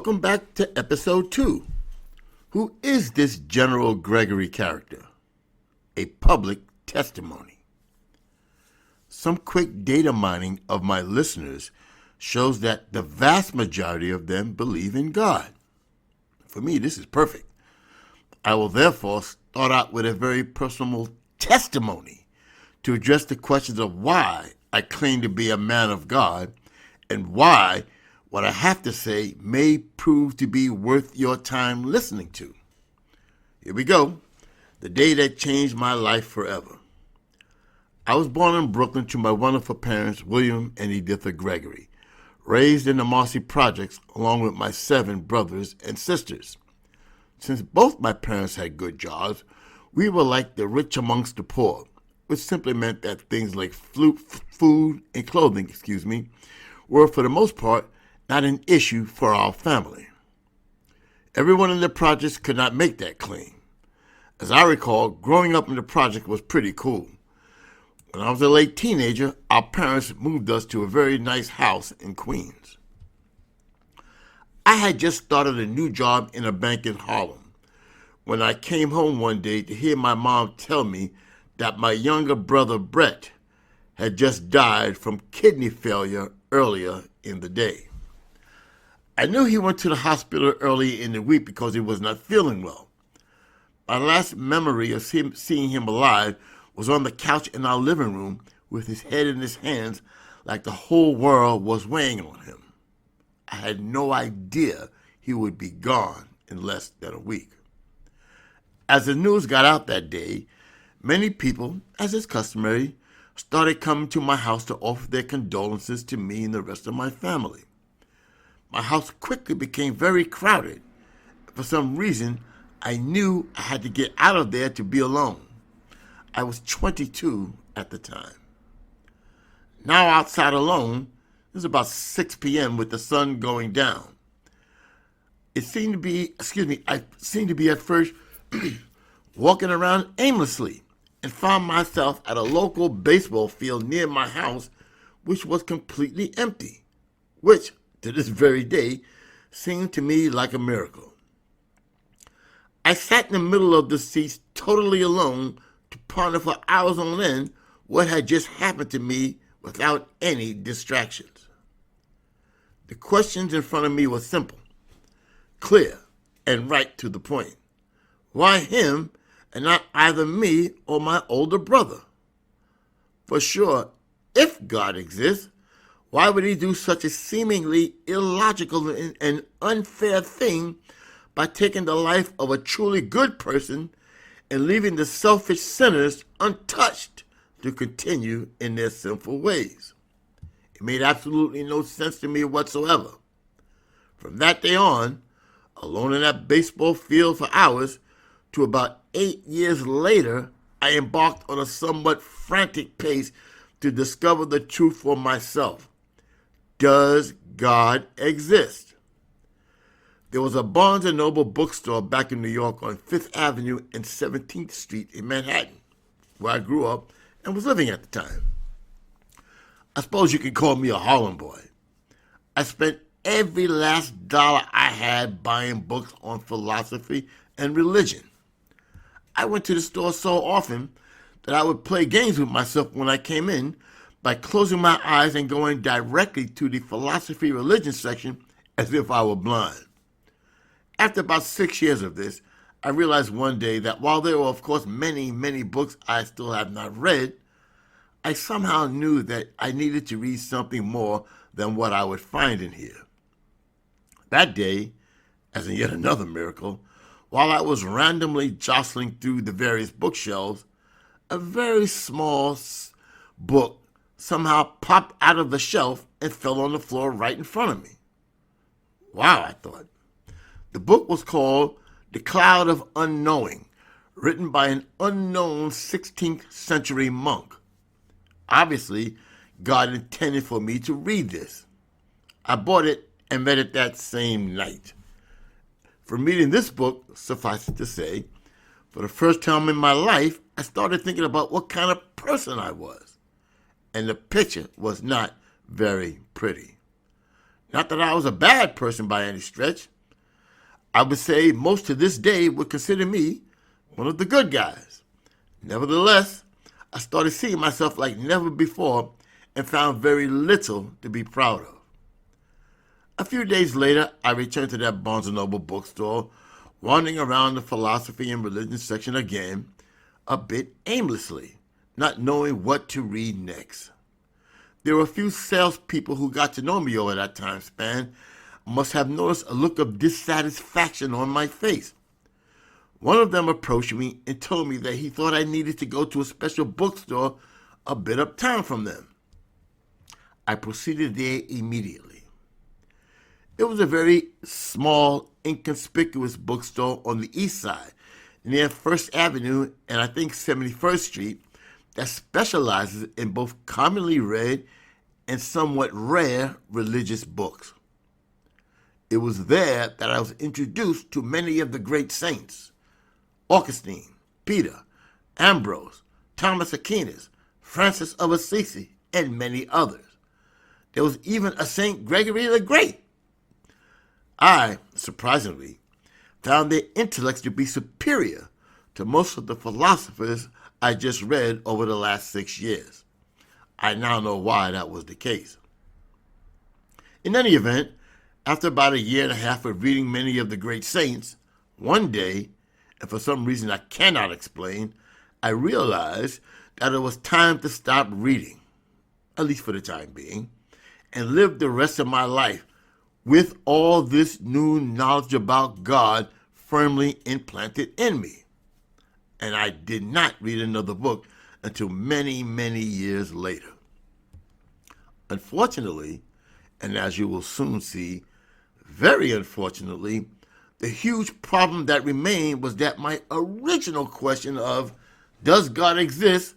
Welcome back to episode 2. Who is this General Gregory character? A public testimony. Some quick data mining of my listeners shows that the vast majority of them believe in God. For me, this is perfect. I will therefore start out with a very personal testimony to address the questions of why I claim to be a man of God and why what I have to say may prove to be worth your time listening to. Here we go. The day that changed my life forever. I was born in Brooklyn to my wonderful parents, William and Editha Gregory, raised in the Marcy Projects along with my 7 brothers and sisters. Since both my parents had good jobs, we were like the rich amongst the poor, which simply meant that things like food and clothing, were for the most part not an issue for our family. Everyone in the projects could not make that claim. As I recall, growing up in the project was pretty cool. When I was a late teenager, our parents moved us to a very nice house in Queens. I had just started a new job in a bank in Harlem when I came home one day to hear my mom tell me that my younger brother Brett had just died from kidney failure earlier in the day. I knew he went to the hospital early in the week because he was not feeling well. My last memory of seeing him alive was on the couch in our living room with his head in his hands like the whole world was weighing on him. I had no idea he would be gone in less than a week. As the news got out that day, many people, as is customary, started coming to my house to offer their condolences to me and the rest of my family. My house quickly became very crowded. For some reason, I knew I had to get out of there to be alone. I was 22 at the time. Now outside alone, it was about 6 p.m. with the sun going down. I seemed to be at first walking around aimlessly and found myself at a local baseball field near my house, which was completely empty, which, to this very day, seemed to me like a miracle. I sat in the middle of the seats totally alone to ponder for hours on end what had just happened to me without any distractions. The questions in front of me were simple, clear, and right to the point. Why him and not either me or my older brother? For sure, if God exists, why would he do such a seemingly illogical and unfair thing by taking the life of a truly good person and leaving the selfish sinners untouched to continue in their sinful ways? It made absolutely no sense to me whatsoever. From that day on, alone in that baseball field for hours, to about 8 years later, I embarked on a somewhat frantic pace to discover the truth for myself. Does God exist? There was a Barnes & Noble bookstore back in New York on 5th Avenue and 17th Street in Manhattan, where I grew up and was living at the time. I suppose you could call me a Harlem boy. I spent every last dollar I had buying books on philosophy and religion. I went to the store so often that I would play games with myself when I came in by closing my eyes and going directly to the philosophy religion section as if I were blind. After about 6 years of this, I realized one day that while there were, of course, many, many books I still have not read, I somehow knew that I needed to read something more than what I would find in here. That day, as in yet another miracle, while I was randomly jostling through the various bookshelves, a very small book somehow popped out of the shelf and fell on the floor right in front of me. Wow, I thought. The book was called The Cloud of Unknowing, written by an unknown 16th century monk. Obviously, God intended for me to read this. I bought it and read it that same night. From reading this book, suffice it to say, for the first time in my life, I started thinking about what kind of person I was. And the picture was not very pretty. Not that I was a bad person by any stretch. I would say most to this day would consider me one of the good guys. Nevertheless, I started seeing myself like never before and found very little to be proud of. A few days later, I returned to that Barnes & Noble bookstore, wandering around the philosophy and religion section again, a bit aimlessly, not knowing what to read next. There were a few salespeople who got to know me over that time span, must have noticed a look of dissatisfaction on my face. One of them approached me and told me that he thought I needed to go to a special bookstore a bit uptown from them. I proceeded there immediately. It was a very small, inconspicuous bookstore on the east side, near First Avenue and I think 71st Street, that specializes in both commonly read and somewhat rare religious books. It was there that I was introduced to many of the great saints: Augustine, Peter, Ambrose, Thomas Aquinas, Francis of Assisi, and many others. There was even a Saint Gregory the Great. I, surprisingly, found their intellects to be superior to most of the philosophers I just read over the last 6 years. I now know why that was the case. In any event, after about a year and a half of reading many of the great saints, one day, and for some reason I cannot explain, I realized that it was time to stop reading, at least for the time being, and live the rest of my life with all this new knowledge about God firmly implanted in me. And I did not read another book until many, many years later. Unfortunately, and as you will soon see, very unfortunately, the huge problem that remained was that my original question of, does God exist,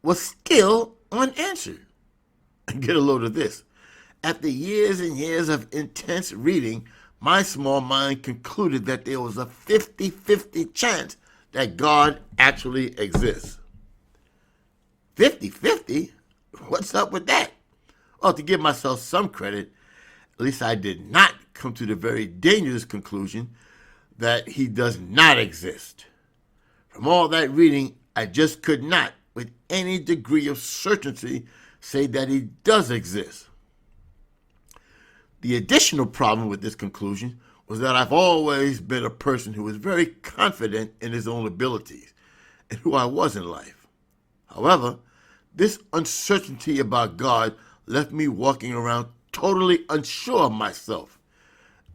was still unanswered. And get a load of this. After years and years of intense reading, my small mind concluded that there was a 50-50 chance that God actually exists. 50-50? What's up with that? Well, to give myself some credit, at least I did not come to the very dangerous conclusion that he does not exist. From all that reading, I just could not, with any degree of certainty, say that he does exist. The additional problem with this conclusion was that I've always been a person who was very confident in his own abilities and who I was in life. However, this uncertainty about God left me walking around totally unsure of myself,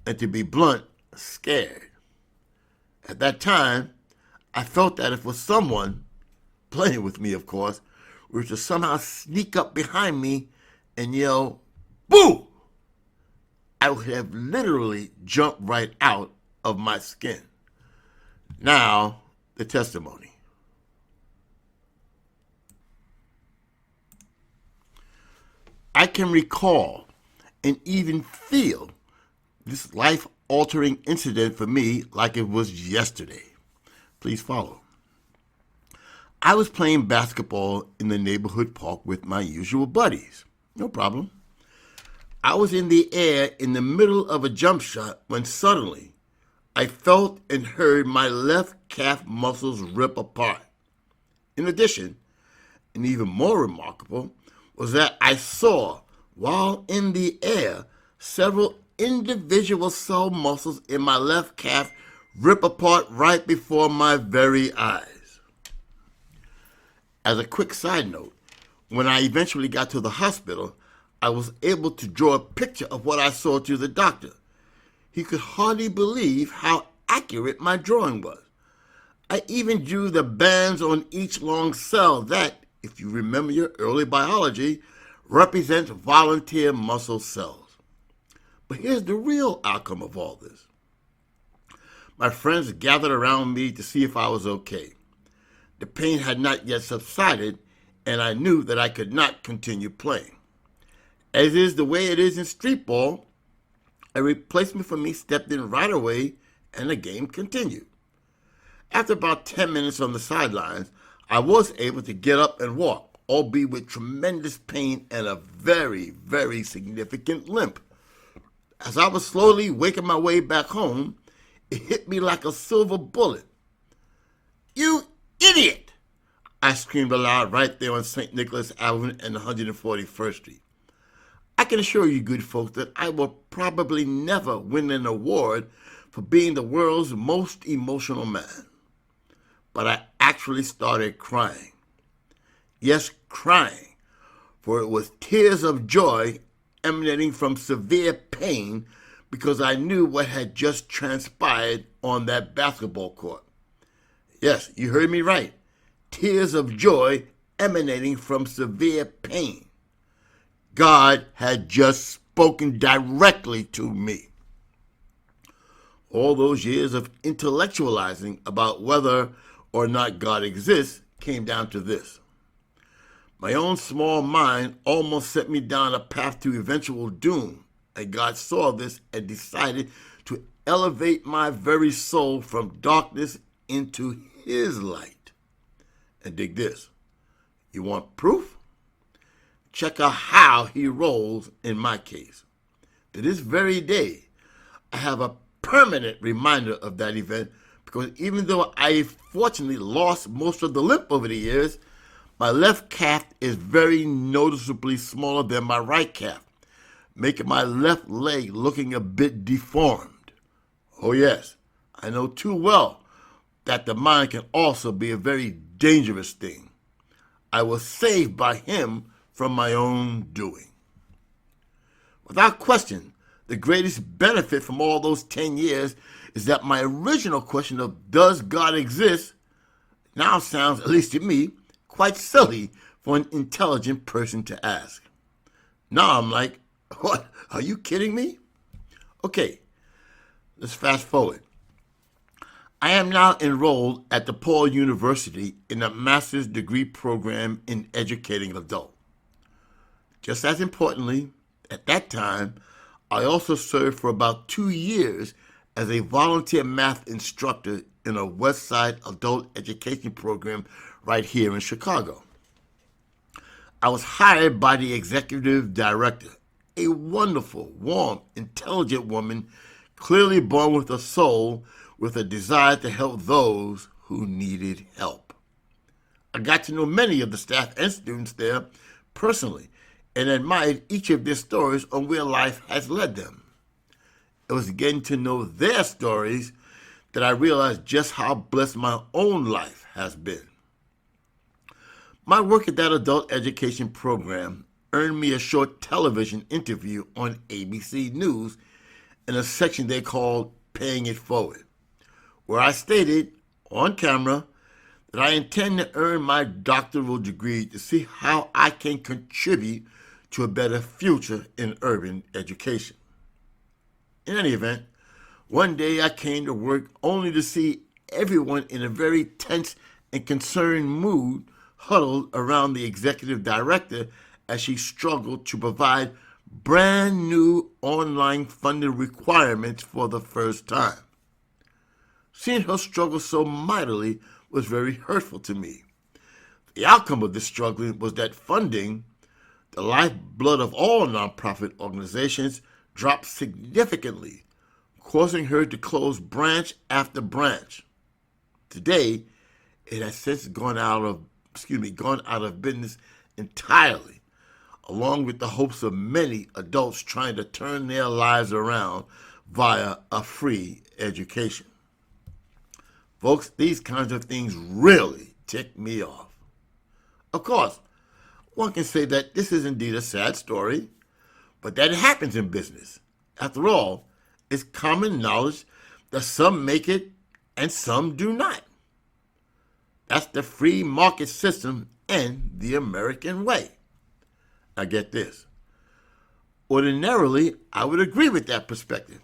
and to be blunt, scared. At that time, I felt that if someone, playing with me of course, were to somehow sneak up behind me and yell, "Boo!" I would have literally jumped right out of my skin. Now, the testimony. I can recall and even feel this life-altering incident for me like it was yesterday. Please follow. I was playing basketball in the neighborhood park with my usual buddies. No problem. I was in the air in the middle of a jump shot when suddenly I felt and heard my left calf muscles rip apart. In addition, and even more remarkable, was that I saw, while in the air, several individual cell muscles in my left calf rip apart right before my very eyes. As a quick side note, when I eventually got to the hospital, I was able to draw a picture of what I saw to the doctor. He could hardly believe how accurate my drawing was. I even drew the bands on each long cell that, if you remember your early biology, represents volunteer muscle cells. But here's the real outcome of all this. My friends gathered around me to see if I was okay. The pain had not yet subsided, and I knew that I could not continue playing. As is the way it is in street ball, a replacement for me stepped in right away, and the game continued. After about 10 minutes on the sidelines, I was able to get up and walk, albeit with tremendous pain and a very, very significant limp. As I was slowly waking my way back home, it hit me like a silver bullet. "You idiot!" I screamed aloud right there on St. Nicholas Avenue and 141st Street. I can assure you, good folks, that I will probably never win an award for being the world's most emotional man. But I actually started crying. Yes, crying, for it was tears of joy emanating from severe pain because I knew what had just transpired on that basketball court. Yes, you heard me right. Tears of joy emanating from severe pain. God had just spoken directly to me. All those years of intellectualizing about whether or not God exists came down to this. My own small mind almost set me down a path to eventual doom, and God saw this and decided to elevate my very soul from darkness into His light. And dig this. You want proof? Check out how He rolls in my case. To this very day, I have a permanent reminder of that event because even though I fortunately lost most of the limp over the years, my left calf is very noticeably smaller than my right calf, making my left leg looking a bit deformed. Oh yes, I know too well that the mind can also be a very dangerous thing. I was saved by Him from my own doing. Without question, the greatest benefit from all those 10 years is that my original question of does God exist now sounds, at least to me, quite silly for an intelligent person to ask. Now I'm like, what? Are you kidding me? Okay, let's fast forward. I am now enrolled at DePaul University in a master's degree program in educating adults. Just as importantly, at that time, I also served for about 2 years as a volunteer math instructor in a West Side adult education program right here in Chicago. I was hired by the executive director, a wonderful, warm, intelligent woman, clearly born with a soul, with a desire to help those who needed help. I got to know many of the staff and students there personally and admired each of their stories on where life has led them. It was getting to know their stories that I realized just how blessed my own life has been. My work at that adult education program earned me a short television interview on ABC News in a section they called Paying It Forward, where I stated on camera that I intend to earn my doctoral degree to see how I can contribute to a better future in urban education. In any event, one day I came to work only to see everyone in a very tense and concerned mood huddled around the executive director as she struggled to provide brand new online funding requirements for the first time. Seeing her struggle so mightily was very hurtful to me. The outcome of this struggling was that funding, the lifeblood of all nonprofit organizations, dropped significantly, causing her to close branch after branch. Today, it has since gone out of business entirely, along with the hopes of many adults trying to turn their lives around via a free education. Folks, these kinds of things really tick me off. Of course, one can say that this is indeed a sad story, but that it happens in business. After all, it's common knowledge that some make it and some do not. That's the free market system and the American way. Now get this. Ordinarily, I would agree with that perspective,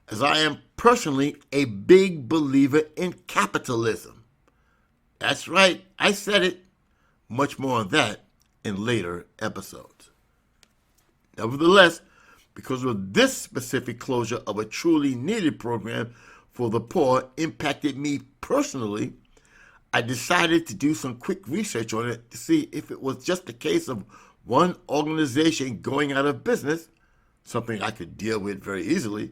as I am personally a big believer in capitalism. That's right, I said it. Much more on that in later episodes. Nevertheless, because of this specific closure of a truly needed program for the poor impacted me personally, I decided to do some quick research on it to see if it was just a case of one organization going out of business, something I could deal with very easily,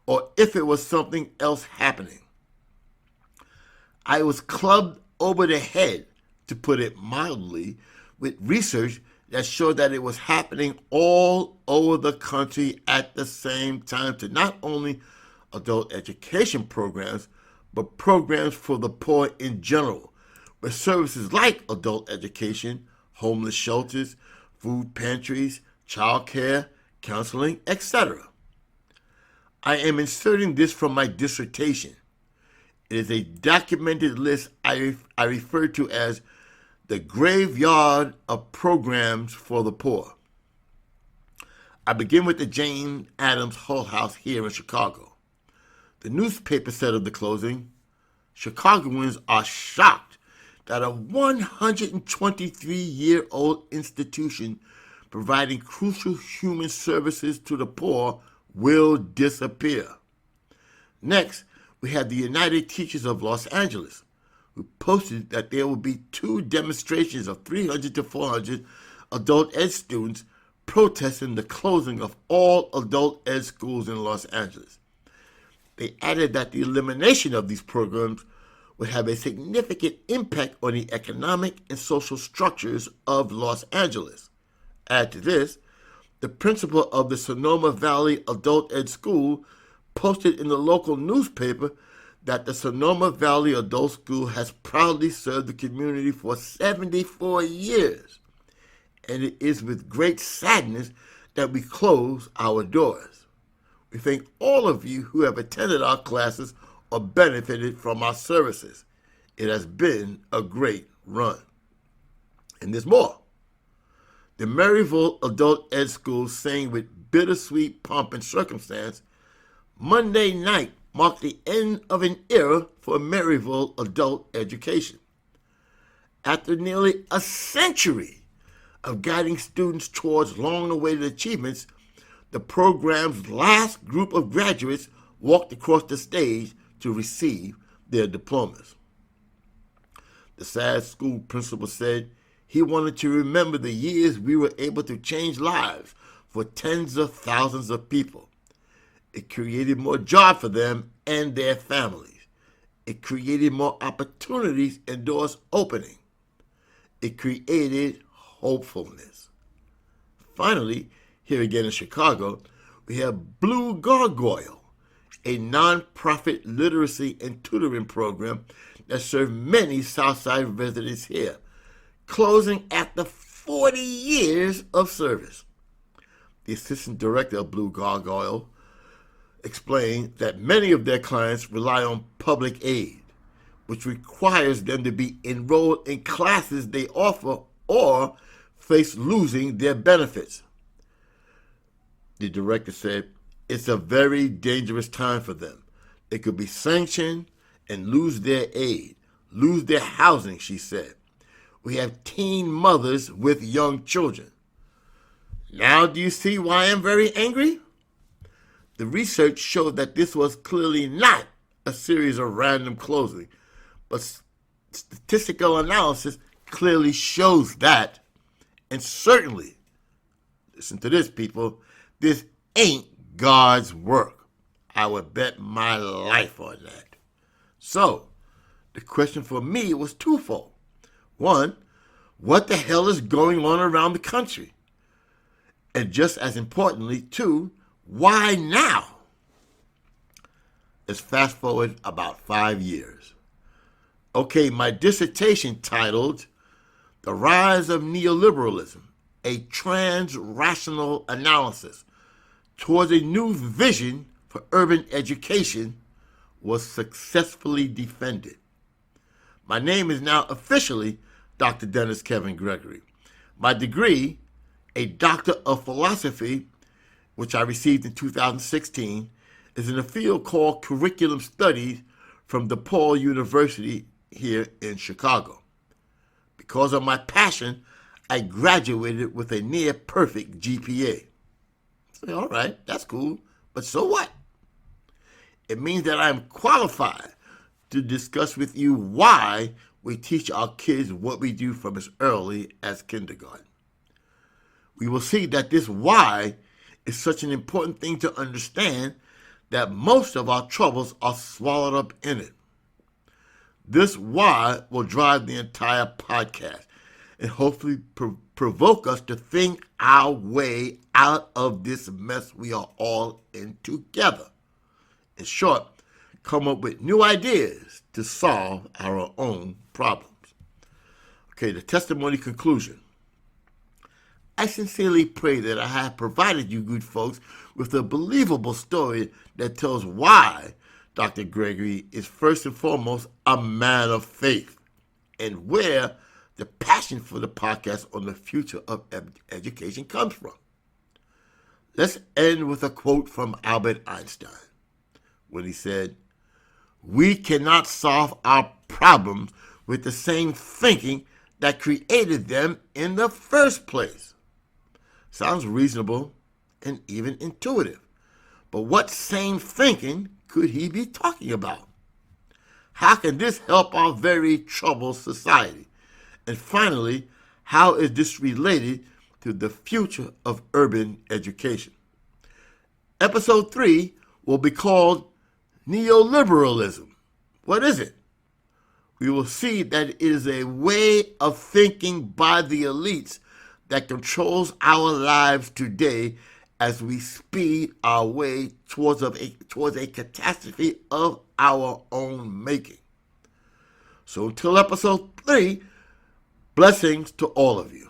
or if it was something else happening. I was clubbed over the head, to put it mildly, with research that showed that it was happening all over the country at the same time to not only adult education programs, but programs for the poor in general, where services like adult education, homeless shelters, food pantries, child care, counseling, etc. I am inserting this from my dissertation. It is a documented list I refer to as the graveyard of programs for the poor. I begin with the Jane Addams Hull House here in Chicago. The newspaper said of the closing, Chicagoans are shocked that a 123-year-old institution providing crucial human services to the poor will disappear. Next, we had the United Teachers of Los Angeles, who posted that there will be 2 demonstrations of 300 to 400 adult ed students protesting the closing of all adult ed schools in Los Angeles. They added that the elimination of these programs would have a significant impact on the economic and social structures of Los Angeles. Add to this, the principal of the Sonoma Valley Adult Ed School posted in the local newspaper that the Sonoma Valley Adult School has proudly served the community for 74 years, and it is with great sadness that we close our doors. We thank all of you who have attended our classes or benefited from our services. It has been a great run. And there's more. The Maryville Adult Ed School sang with bittersweet pomp and circumstance. Monday night marked the end of an era for Maryville adult education. After nearly a century of guiding students towards long-awaited achievements, the program's last group of graduates walked across the stage to receive their diplomas. The sad school principal said he wanted to remember the years we were able to change lives for tens of thousands of people. It created more jobs for them and their families. It created more opportunities and doors opening. It created hopefulness. Finally, here again in Chicago, we have Blue Gargoyle, a nonprofit literacy and tutoring program that served many Southside residents here, closing after 40 years of service. The assistant director of Blue Gargoyle explained that many of their clients rely on public aid, which requires them to be enrolled in classes they offer or face losing their benefits. The director said, it's a very dangerous time for them. They could be sanctioned and lose their aid, lose their housing, she said. We have teen mothers with young children. Now do you see why I'm very angry? The research showed that this was clearly not a series of random closings, but statistical analysis clearly shows that. And certainly, listen to this, people, this ain't God's work. I would bet my life on that. So, the question for me was twofold. One, what the hell is going on around the country? And just as importantly, two, why now? Let's fast forward about 5 years. Okay, my dissertation titled The Rise of Neoliberalism, a Trans-Rational Analysis Towards a New Vision for Urban Education, was successfully defended. My name is now officially Dr. Dennis Kevin Gregory. My degree, a Doctor of Philosophy, which I received in 2016, is in a field called Curriculum Studies from DePaul University here in Chicago. Because of my passion, I graduated with a near-perfect GPA. So, all right, that's cool, but so what? It means that I am qualified to discuss with you why we teach our kids what we do from as early as kindergarten. We will see that this why is such an important thing to understand that most of our troubles are swallowed up in it. This why will drive the entire podcast and hopefully provoke us to think our way out of this mess we are all in together. In short, come up with new ideas to solve our own problems. Okay, the testimony conclusion. I sincerely pray that I have provided you good folks with a believable story that tells why Dr. Gregory is first and foremost a man of faith, and where the passion for the podcast on the future of education comes from. Let's end with a quote from Albert Einstein when he said, "We cannot solve our problems with the same thinking that created them in the first place." Sounds reasonable and even intuitive. But what same thinking could he be talking about? How can this help our very troubled society? And finally, how is this related to the future of urban education? Episode 3 will be called Neoliberalism. What is it? We will see that it is a way of thinking by the elites that controls our lives today as we speed our way towards a catastrophe of our own making. So until episode 3, blessings to all of you.